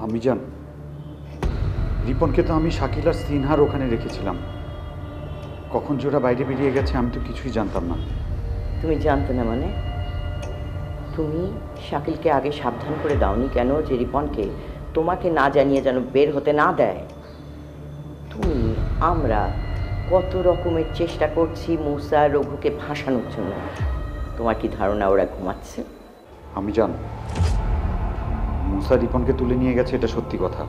আমি জান, রিপনকে তো আমি শাকিল আর সিনহার ওখানে রেখেছিলাম। কখন যে ওরা বাইরে বেরিয়ে গেছে আমি তো কিছুই জানতাম না। তুমি জানতে না মানে? তুমি শাকিলকে আগে সাবধান করে দাওনি কেন যে রিপনকে তোমাকে না জানিয়ে যেন বের হতে না দেয়? তুমি আমরা কত রকমের চেষ্টা করছি মুসা রঘুকে ফাঁসানোর জন্য। তোমার কি ধারণা ওরা ঘুমাচ্ছে? আমি জান, মুসা রিপনকে তুলে নিয়ে গেছে এটা সত্যি কথা,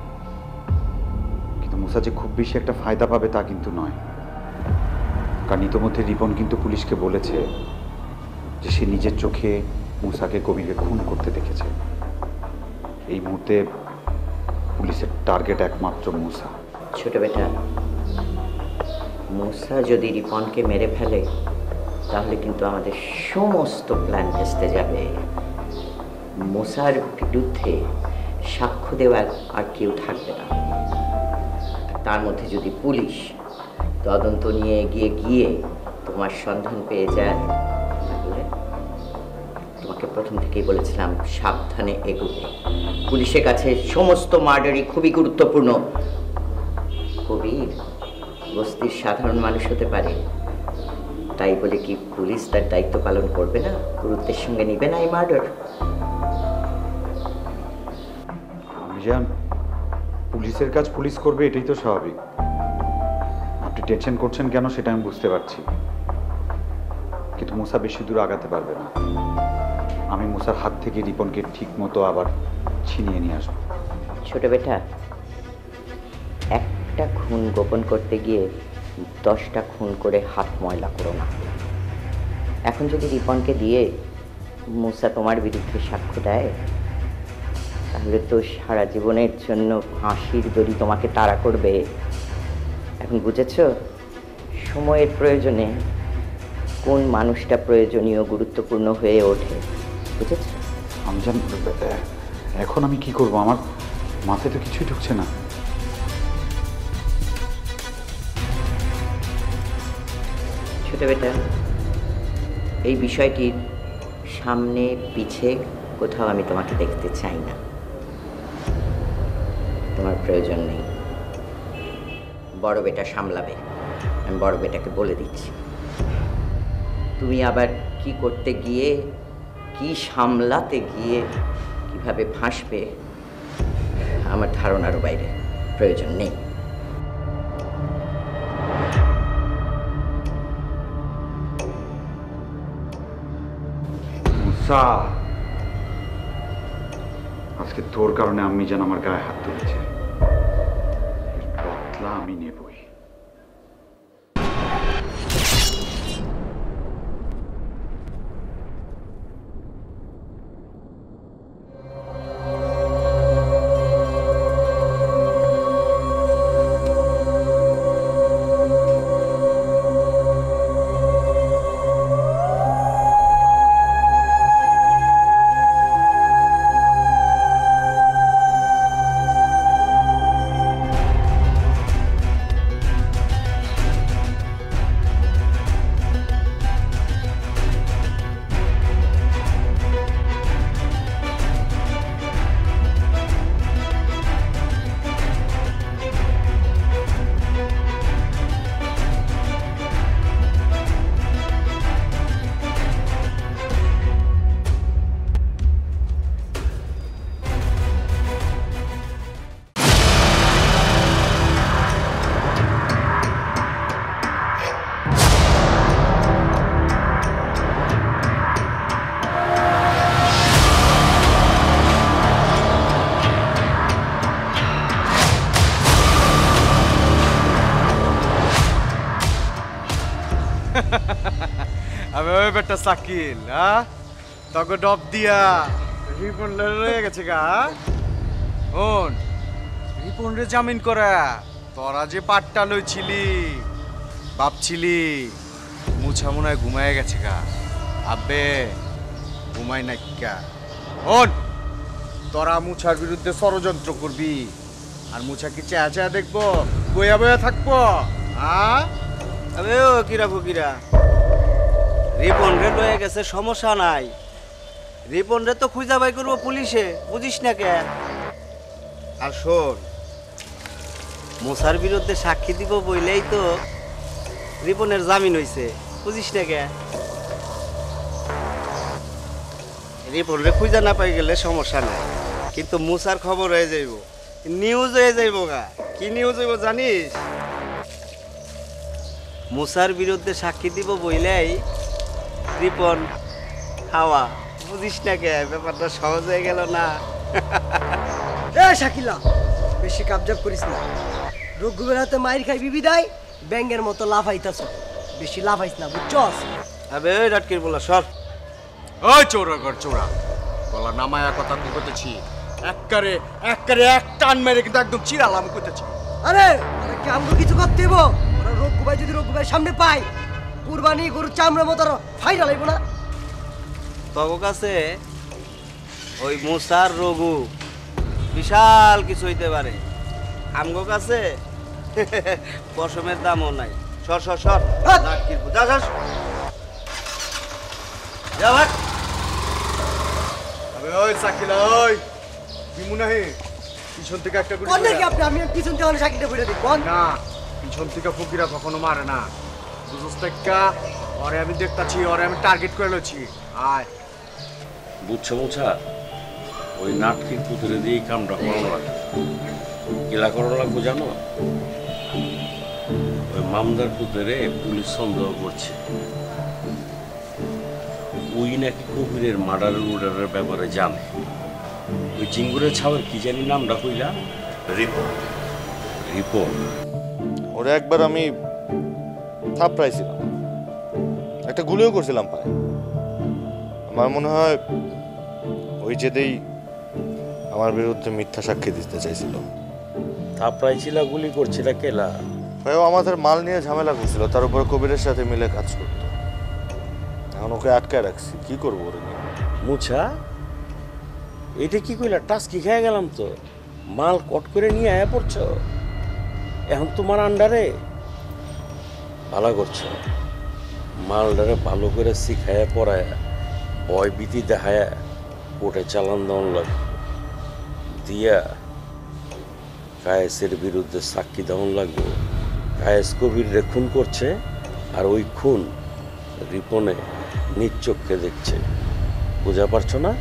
কিন্তু মুসা যে খুব বেশি একটা ফায়দা পাবে তা কিন্তু নয়। কারণ ইতোমধ্যে রিপন কিন্তু পুলিশকে বলেছে যে সে নিজের চোখে মুসাকে কবিরকে খুন করতে দেখেছে। এই মুহূর্তে পুলিশের টার্গেট একমাত্র মুসা। ছোট বেটা, মুসা যদি রিপনকে মেরে ফেলে তাহলে কিন্তু আমাদের সমস্ত প্ল্যান ভেস্তে যাবে। মুসার বিরুদ্ধে সাক্ষ্য দেওয়ার আর কেউ থাকবে না। তার মধ্যে যদি পুলিশ তদন্ত নিয়ে এগিয়ে গিয়ে তোমার সন্ধান পেয়ে যায়, তাহলে তোমাকে প্রথম থেকেই বলেছিলাম সাবধানে এগোবে। পুলিশের কাছে সমস্ত মার্ডারই খুবই গুরুত্বপূর্ণ। কবির বস্তির সাধারণ মানুষ হতে পারে, তাই বলে কি পুলিশ তার দায়িত্ব পালন করবে না, গুরুত্বের সঙ্গে নিবে না এই মার্ডার? আমি জান, পুলিশের কাজ পুলিশ করবে, এটাই তো স্বাভাবিক। আপনি টেনশন করছেন কেন সেটা আমি বুঝতে পারছি, কিন্তু মুসা বেশি দূর আগাতে পারবে না। আমি মুসার হাত থেকে রিপনকে ঠিক মতো আবার ছিনিয়ে নিয়ে আসবো। ছোট বেটা, একটা খুন গোপন করতে গিয়ে 10টা খুন করে হাত ময়লা করো না। এখন যদি রিপনকে দিয়ে মুসা তোমার বিরুদ্ধে সাক্ষ্য দেয়, তাহলে তো সারা জীবনের জন্য ফাঁসির দড়ি তোমাকে তাড়া করবে। এখন বুঝেছ সময়ের প্রয়োজনে কোন মানুষটা প্রয়োজনীয় গুরুত্বপূর্ণ হয়ে ওঠে? বুঝেছ? আমি জান, এখন আমি কি করব? আমার মাথায় তো কিছুই ঢুকছে না। ছোট বেটা, এই বিষয়টির সামনে পিছে কোথাও আমি তোমাকে দেখতে চাই না। তোমার প্রয়োজন নেই। বড় বেটা সামলাবে, আমি বড় বেটাকে বলে দিচ্ছি। তুমি আবার কি করতে গিয়ে, কি সামলাতে গিয়ে কিভাবে ফাঁসবে আমার ধারণারও বাইরে। প্রয়োজন নেই। মুসা, আজকে তোর কারণে আমি যেন আমার গায়ে হাত তুলেছে, এর বদলা আমি নেবই। আমি ওই বেটা শাকিল, হ্যাঁ তোকে ডব দিয়া রিপন রয়ে গেছে গা। শোন, রিপন রে জামিন করা তোরা যে পাটটা লইছিলি, ভাবছিলি মুছা মনে হয় ঘুমায় গেছে গা। আবে ঘুমাই না কা। শোন, তোরা মুছার বিরুদ্ধে ষড়যন্ত্র করবি, আর মুছা কি চেয়া চেয়া দেখবো, বইয়া বইয়া থাকবো? হ্যাঁ আবে ও কিরা ফকিরা, রিপন রে লয়ে গেছে, সমস্যা নাই। রিপন রে তো খুঁজা বাই করবো পুলিশে, বুঝিস না কে? আর শোন, মোসার বিরুদ্ধে সাক্ষী দিব বইলেই তো রিপনের জামিন হইছে, বুঝিস না কে? রিপনরে খুঁজে না পাই গেলে সমস্যা নাই, কিন্তু মুসার খবর হয়ে যাইব, নিউজ হয়ে যাইব গা। কি নিউজ হইব জানিস? মুসার বিরুদ্ধে সাক্ষী দিব বইলেই রিপন হাওয়া, বুঝিস না কে? ব্যাপারটা সহজ হয়ে গেল না? এ শাকিলা, বেশি কাবজাব করিস না। রঘুবের হাতে মাইর খাই বিবি দেয়, ব্যাঙ্গের মতো লাফাইতাছ। বেশি লাফাইস না, বুঝছস? আবে ওই রাটকির বলা সর। ওই চোরাগর চোরা, গলা নামায়া কথা কইতেছি। এককারে এককারে এক টান মেরে কিন্তু একদম চিরালাম কইতেছি। আরে আরে কি আমগো কিছু করতে হইব? ওরা রঘু ভাই যদি রঘু ভাই সামনে পাই, কুরবানি গরুর চামড়া মতো ফাইরা লাইব না? তব কাছে ওই মুসার রঘু বিশাল কিছু হইতে পারে, আমগো কাছে পশমের দামও নাই। সর সর সর, হাট! রাটকির যা যা যা ভাগ। আবে ওই সাকিলা, ওই বিমুনাহি পিছন থেকে একটা গুলি কোন করে। নাকি আপনি? আমি পিছন থেকে শাকিটা বলে দিই কোন? না, পিছন থেকে ফকিরা কখনো মারে না। বুঝছ টেক্কা, ওরে আমি দেখতাছি, ওরে আমি টার্গেট করে লছি। আয় বুঝছো মুছা, ওই নাটকির পুতুলে দিয়ে কামটা করানো লাগবে। কেলা করানো লাগবো জানো? ওই মামদার পুতুলে পুলিশ সন্দেহ করছে ওই নাকি কবিরের মার্ডারের ব্যাপারে জানে। ওই চিঙ্গুরের ছাওয়ার কি জানি নামটা কইলা? রিপন। রিপন ওরে একবার আমি থাপড়াইছিলাম, একটা গুলিও করছিলাম পায়ে। আমার মনে হয় ওই যেতেই আমার বিরুদ্ধে মিথ্যা সাক্ষী দিতে চাইছিল। থাপড়াইছিলা, গুলি করছিলা কেলা? ভাই ও আমাদের মাল নিয়ে ঝামেলা করছিল, তার উপরে কবিরের সাথে মিলে কাজ করতো। এখন ওকে আটকায় রাখছি, কি করবো ওরে নিয়ে? মুছা, এটা কি কইলা? টাস্কি খেয়ে গেলাম তো। মাল কট করে নিয়ে আয়া পড়ছ, এখন তোমার আন্ডারে। ভালো করছো, মালডারে ভালো করে শিখায়া পড়ায়া ভয় ভীতি দেখায়া কোর্টে চালান দেওয়ান লাগবে, দিয়া কায়েসের বিরুদ্ধে সাক্ষী দেওয়ান লাগবে। কায়েস কবির রে খুন করছে, আর ওই খুন রিপনে নিজ চোখকে দেখছে। বুঝা পারছো না?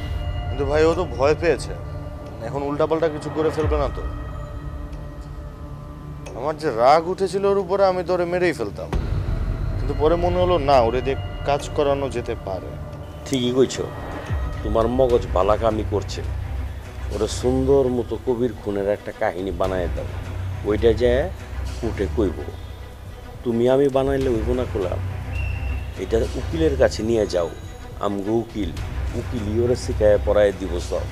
কিন্তু ভাই ও তো ভয় পেয়েছে, এখন উল্টাপাল্টা কিছু করে ফেলবে না তো? আমার যে রাগ উঠেছিল ওর উপরে, আমি তো ওরে মেরেই ফেলতাম, কিন্তু পরে মনে হলো না, ওরে দিয়ে কাজ করানো যেতে পারে। ঠিকই কইছ, তোমার মগজ বালাকামি করছে। ওরা সুন্দর মতো কবির খুনের একটা কাহিনী বানায় দাও, ওইটা যায় উঠে কইব। তুমি আমি বানাইলে হইব না কোলাম। এটা উকিলের কাছে নিয়ে যাও, আমগো উকিল, উকিলই ওরা শিখায় পড়ায় দিব সব।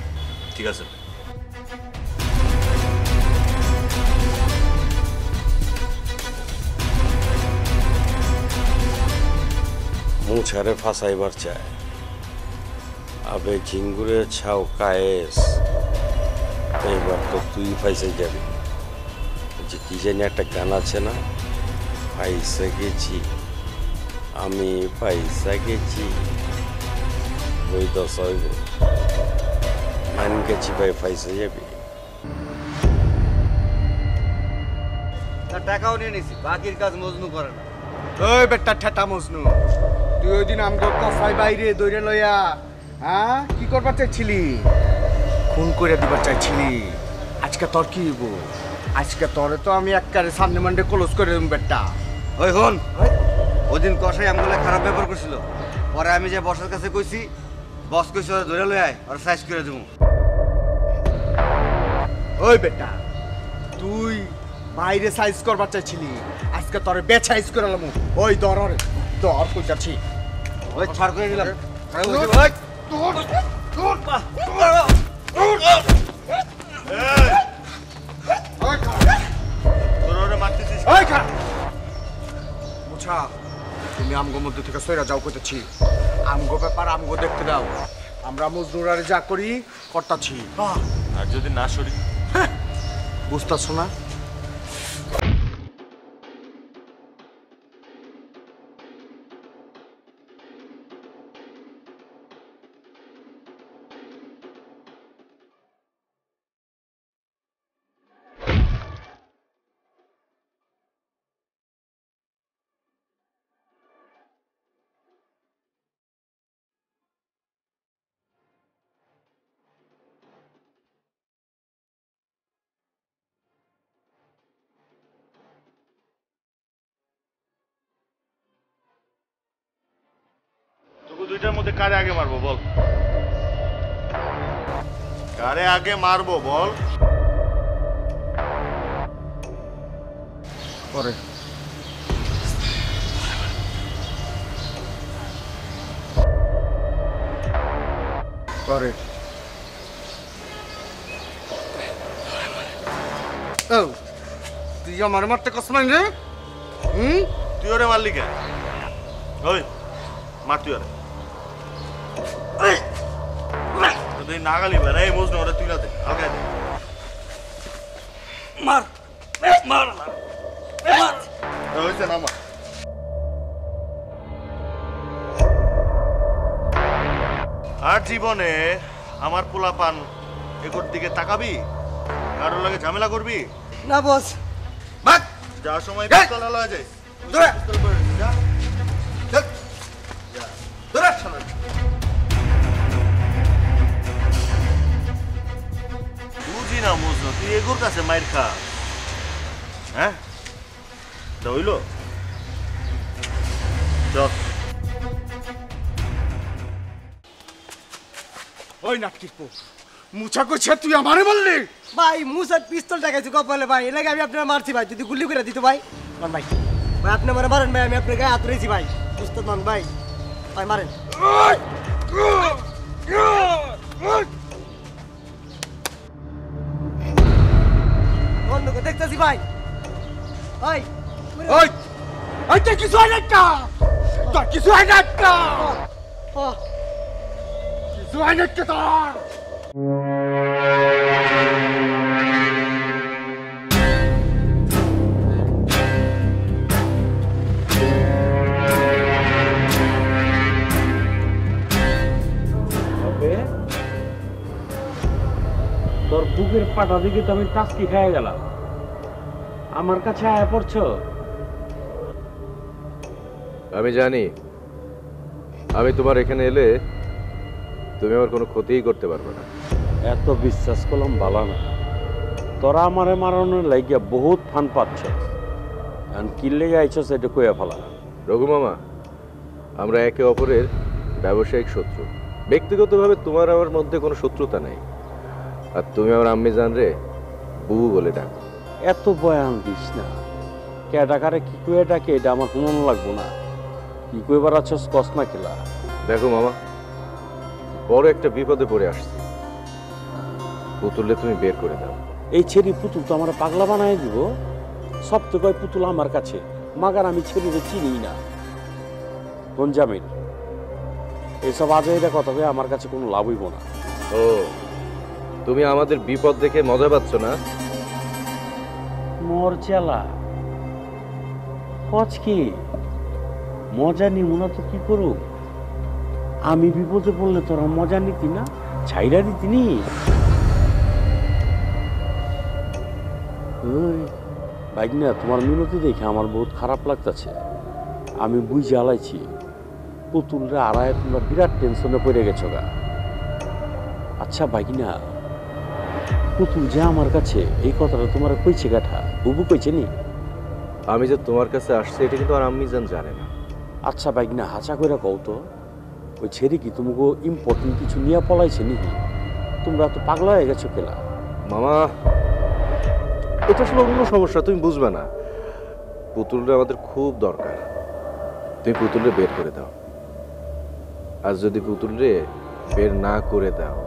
ঠিক আছে। মুছারে ফাঁসাইবার চায়। আবে ঝিঙ্গুরের ছাও কায়েস, এইবার তো তুই ফাইসে যাবি। যে কি জানি একটা গান আছে না, ফাইসে গেছি আমি, ফাইসা গেছি, ওই দশ হইব। মান গেছি ভাই, ফাইসে যাবি। তার টাকাও নিয়ে নিছি, বাকির কাজ মজনু করে না। ওই বেটা ঠেটা মজনু, তুই ওই দিন আমগো কফাই বাইরে দৌড়ে লইয়া হ্যাঁ কি করবার চাইছিলি? খুন করে দিবার চাইছিলি। আজকে তোর কি হইব? আজকে তোরে তো আমি একবারে সামনে মান্ডে ক্লোজ করে দেব বেটা। ওই হন, ওদিন কষাই আমগুলো খারাপ ব্যবহার করছিল, পরে আমি যে বসের কাছে কইছি, বস কইছে ওরা ধরে লই আয়, ওরা সাইজ করে দেবো। ওই বেটা, তুই বাইরে সাইজ করবার চাইছিলি, আজকে তোরে বেচাইজ করে লামু। ওই দর রে, দর কই যাচ্ছি। ওই ছাড় করে দিলাম। মুছা, তুমি আমগো মধ্যে থেকে সইরা যাও কইতেছি। আমগো ব্যাপার আমগো দেখতে দাও, আমরা মজদুরারে যা করি করতাছি। আর যদি না সরি? বুঝতাছো না? কারে আগে মারবো বল, কারে আগে মারবো বল। পরে পরে ও তুই আমার মারতে কসমান রে? তুই ওরে মারলি কেন? ওই মার তুই ওরে। তুই নাগালি বেড়া এই বুঝ না, ওরে তুই না দে, আলগায় দে। মার মার হয়েছে না মার। আর জীবনে আমার পোলাপান এগোর দিকে তাকাবি, কারোর লাগে ঝামেলা করবি? না বস। যার সময় পিস্তল লয়ে যায় পিস্তল করে যা। বুঝি না বুঝলো, তুই এগোর কাছে মাইর খা, হ্যাঁ? তা হইল চল। ওই নাটকির পো মুছা করছে, তুই আমারে বললি? ভাই মুসার পিস্তল টাকাইছি কপালে ভাই, এলাকা আমি আপনার মারছি ভাই, যদি গুলি করে দিত ভাই। মান ভাই, ভাই আপনি আমার মারেন ভাই, আমি আপনার গায়ে হাত রয়েছি ভাই, বুঝতে মান ভাই, ভাই মারেন। বন্ধ করে দেখতেছি ভাই। ভাই ওই ওই তুই কিছু হয় না একটা, তোর কিছু হয় না একটা, কিছু হয় না একটা তোর। তোর বুকের পাটা দিকে তো আমি টাস্কি খেয়ে গেলাম, আমার কাছে আয়া পড়ছো? আমি জানি আমি তোমার এখানে এলে তুমি আমার কোনো ক্ষতিই করতে পারবে না। এত বিশ্বাস করলাম ভালো না, তোরা আমারে মারানোর লাগিয়া বহুত ফান পাচ্ছ, এখন কি লেগে আইছ সেটা কইয়া ফেলা। রঘু মামা, আমরা একে অপরের ব্যবসায়িক শত্রু, ব্যক্তিগতভাবে তোমার আমার মধ্যে কোনো শত্রুতা নেই। আর তুমি আমার আম্মি জান রে বুবু বলে ডাকো। এত বয়ান দিস না, কে ডাকারে কি কয়ে ডাকে এটা আমার শুনুন লাগবো না, কি কইবার আছস কস না খেলা। দেখো মামা, বড় একটা বিপদে পড়ে আসছে, পুতুলে তুমি বের করে দাও। এই ছেড়ি পুতুল তো আমার পাগলা বানায় দিব, সব তো কয় পুতুল আমার কাছে, মাগার আমি ছেড়িরে চিনি না। কোন জামিল এইসব আজে এটা কথা কয়ে আমার কাছে কোনো লাভ হইব না। ও, তুমি আমাদের বিপদ দেখে মজা পাচ্ছ না? মোর চেলা হজ কি মজা নিব না তো কি করু? আমি বিপদে পড়লে তোরা মজা নিতি না, ছাইরা দিতি নি? ওই ভাইনা, তোমার মিনতি দেখে আমার বহুত খারাপ লাগতেছে। আমি বুঝে আলাইছি পুতুলরা আড়ায় তোমরা বিরাট টেনশনে পড়ে গেছো গা। আচ্ছা ভাইনা, পুতুল যে আমার কাছে এই কথাটা তোমার কইছে গাঠা, বুবু কইছে নি? আমি যে তোমার কাছে আসছে এটা কিন্তু আর আম্মি জান জানে না। আচ্ছা ভাইনা, হাঁচা কইরা কও তো, ওই ছেড়ে কি তোমাকে ইম্পর্টেন্ট কিছু নিয়ে পলাইছে নাকি? তোমরা তো পাগলা হয়ে গেছো কেলা? মামা, এটা আসলে অন্য সমস্যা, তুমি বুঝবে না। পুতুলটা আমাদের খুব দরকার, তুমি পুতুলরে বের করে দাও। আর যদি পুতুলরে বের না করে দাও,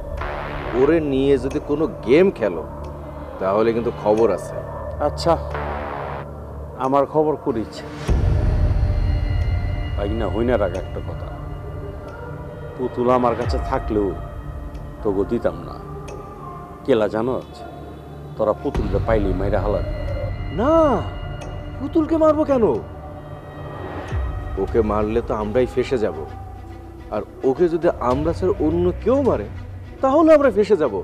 ওরে নিয়ে যদি কোনো গেম খেলো, তাহলে কিন্তু খবর আছে। আচ্ছা, আমার খবর করিস ভাইনা। হইনা রাখ একটা কথা, পুতুল আমার কাছে থাকলেও তোকে দিতাম না। কেলা জানো, তোরা পুতুলটা পাইলি মাইরা হালার। না, পুতুলকে মারবো কেন? ওকে মারলে তো আমরাই ফেসে যাব, আর ওকে যদি আমরা স্যার অন্য কেউ মারে তাহলে আমরা ফেসে যাব।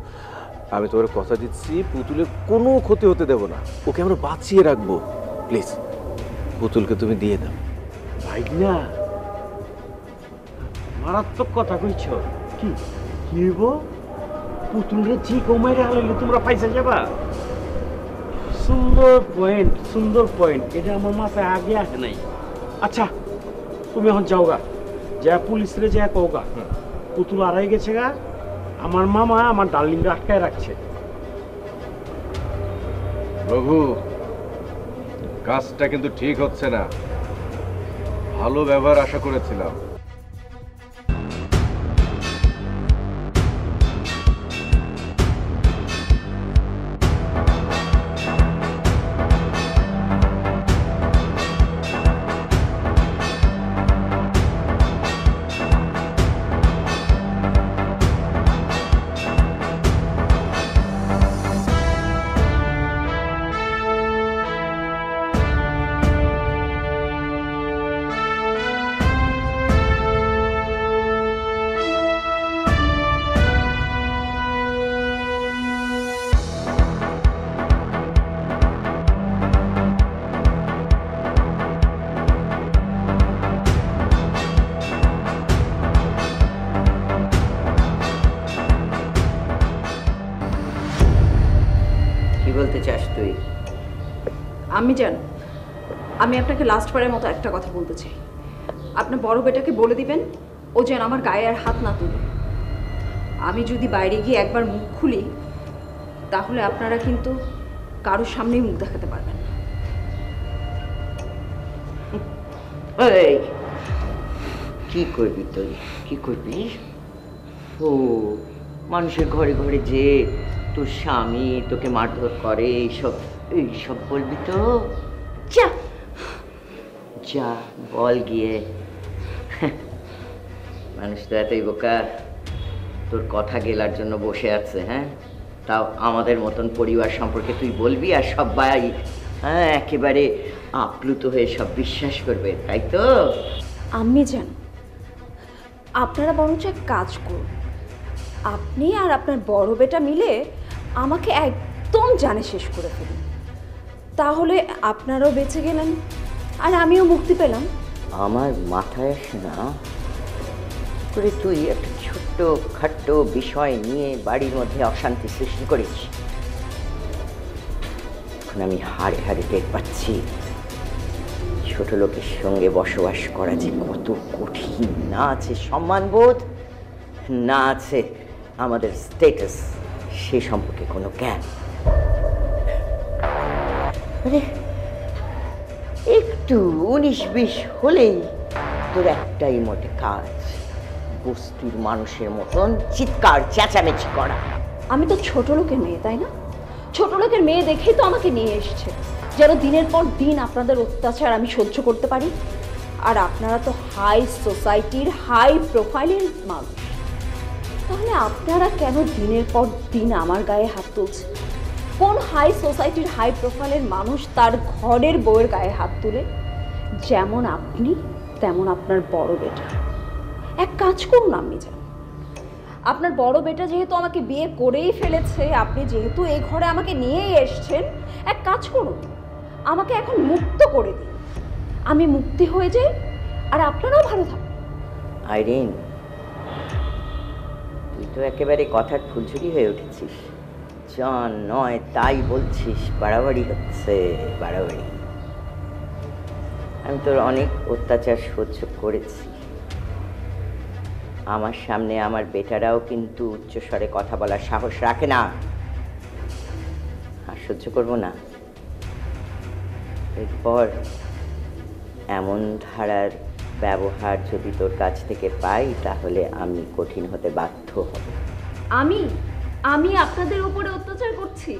আমি তোমার কথা দিচ্ছি, পুতুলের কোনো ক্ষতি হতে দেব না, ওকে আমরা বাঁচিয়ে রাখবো। প্লিজ পুতুলকে তুমি দিয়ে দাও। ভাইনা মারাত্মক কথা কইছ। কি কি হইব? পুতুলরে যে কমাইরে হালাইলে তোমরা পয়সা যাবা? সুন্দর পয়েন্ট, সুন্দর পয়েন্ট, এটা আমার মাথায় আগে আসে নাই। আচ্ছা তুমি এখন যাও গা, যা পুলিশরে যা কোগা পুতুল আড়াই গেছে গা, আমার মামা আমার ডার্লিংটা আটকায় রাখছে। রঘু, কাজটা কিন্তু ঠিক হচ্ছে না। ভালো ব্যবহার আশা করেছিলাম। বলতে চাস তুই? আমি জান, আমি আপনাকে লাস্ট বারের মতো একটা কথা বলতে চাই। আপনার বড় বেটাকে বলে দিবেন ও যেন আমার গায়ে আর হাত না তুলে। আমি যদি বাইরে গিয়ে একবার মুখ খুলি তাহলে আপনারা কিন্তু কারোর সামনেই মুখ দেখাতে পারবেন না। এই কি করবি তুই? কি করবি? ও মানুষের ঘরে ঘরে যে তোর স্বামী তোকে মারধর করে এইসব বলবি তো? যা যা বল গিয়ে। মানুষ তো এতই বোকা, তোর কথা গেলার জন্য বসে আছে। হ্যাঁ, তাও আমাদের মতন পরিবার সম্পর্কে তুই বলবি আর সবাই হ্যাঁ একেবারে আপ্লুত হয়ে সব বিশ্বাস করবে, তাই তো? আমি জান, আপনারা বরঞ্চ এক কাজ করুন, আপনি আর আপনার বড় বেটা মিলে আমাকে একদম জানে শেষ করে ফেলুন। তাহলে আপনারাও বেঁচে গেলেন আর আমিও মুক্তি পেলাম। আমার মাথায় আসে না করে তুই একটা ছোট্ট খাট্ট বিষয় নিয়ে বাড়ির মধ্যে অশান্তি সৃষ্টি করিস। এখন আমি হাড়ে হাড়ে টের পাচ্ছি ছোট লোকের সঙ্গে বসবাস করা যে কত কঠিন। না আছে সম্মানবোধ, না আছে আমাদের স্ট্যাটাস, সে সম্পর্কে কোনো জ্ঞান। মানে একটু 19-20 হলেই তোর একটাই মোটে কাজ, বস্তির মানুষের মতন চিৎকার চেঁচামেচি করা। আমি তো ছোট লোকের মেয়ে, তাই না? ছোট লোকের মেয়ে দেখেই তো আমাকে নিয়ে এসেছে, যেন দিনের পর দিন আপনাদের অত্যাচার আমি সহ্য করতে পারি। আর আপনারা তো হাই সোসাইটির হাই প্রোফাইলের মানুষ, তাহলে আপনারা কেন দিনের পর দিন আমার গায়ে হাত তুলছেন? কোন হাই সোসাইটির হাই প্রোফাইলের মানুষ তার ঘরের বউয়ের গায়ে হাত তুলে? যেমন আপনি তেমন আপনার বড় বেটা। এক কাজ করুন, আপনি যান, আপনার বড় বেটা যেহেতু আমাকে বিয়ে করেই ফেলেছে, আপনি যেহেতু এই ঘরে আমাকে নিয়েই এসছেন, এক কাজ করুন, আমাকে এখন মুক্ত করে দিন। আমি মুক্তি হয়ে যাই আর আপনারাও ভালো থাকুন। আইরিন, তুই তো একেবারে কথার ফুলঝুরি হয়ে উঠেছিস। যা নয় তাই বলছিস, বাড়াবাড়ি হচ্ছে, বাড়াবাড়ি। আমি তোর অনেক অত্যাচার সহ্য করেছি। আমার সামনে আমার বেটারাও কিন্তু উচ্চস্বরে কথা বলার সাহস রাখে না, আর সহ্য করব না। এরপর এমন ধারার ব্যবহার যদি তোর কাছ থেকে পাই তাহলে আমি কঠিন হতে বাধ্য হব। আমি আপনাদের উপরে অত্যাচার করছি?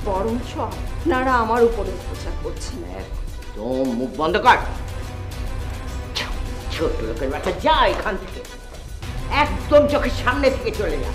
বরঞ্চ আপনারা আমার উপরে অত্যাচার করছেন। একদম মুখ বন্ধ কর, ছোট লোকের বাচ্চা, যা এখান থেকে, একদম চোখের সামনে থেকে চলে যা।